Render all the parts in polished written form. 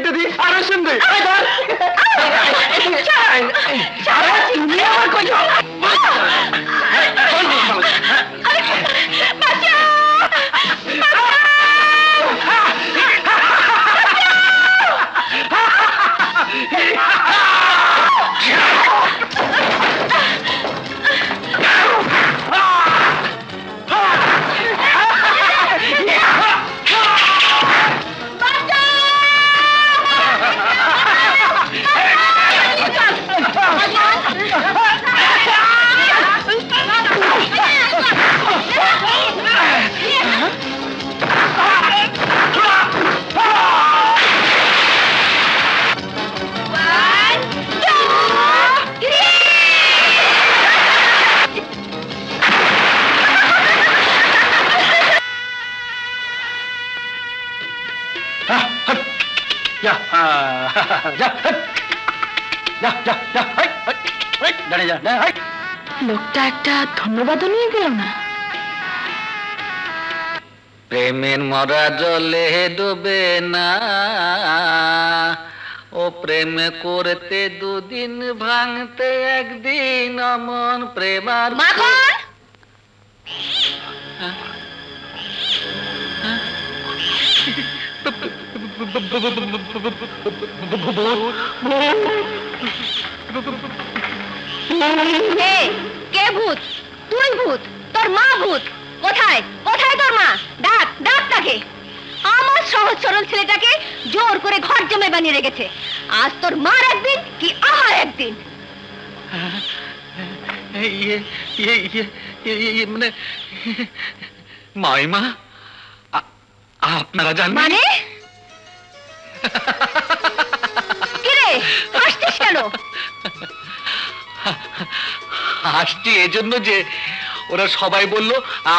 কেটে দিই, আরো সুন্দর। তুমি আমার কই যাও? লোকটা একটা ধন্যবাদও নিয়ে গেল না। প্রেমের মরা জলে ডুবে না, ও প্রেম করতে দুদিন ভাঙতে একদিন অমন প্রেমার কে ভূত? তুই ভূত? তোর মা ভূত? কোথায় কোথায় তোর মা? ডাক ডাক তাকে। আমার সহজ সরল ছেলেটাকে জোর করে ঘর জমে বানিয়ে রেখেছে। আজ তোর মার একদিন কি আমার একদিন। মানে মাইমা আপনারা জানেন মানে? কিরে হাসছিস কেন? হাসছি এজন্য যে ওরা সবাই বলল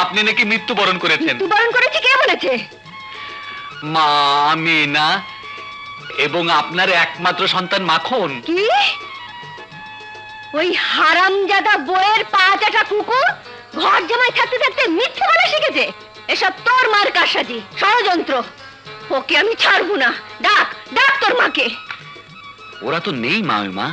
আপনি নাকি মৃত্যুবরণ করেছেন। মৃত্যুবরণ করেছি? কে বলেছে? মা আমিনা এবং আপনার একমাত্র সন্তান মাখন। কি? ওই হারামজাদা বইয়ের পা চাটা কুকুর ঘর জামাই থাকতে থাকতে মিথ্যে বলা শিখেছে। এসব তোর মার কারসাজি, ষড়যন্ত্র। ওকে আমি ছাড়বো না। ডাক ডাক তোর মাকে। ওরা তো নেই মামিমা।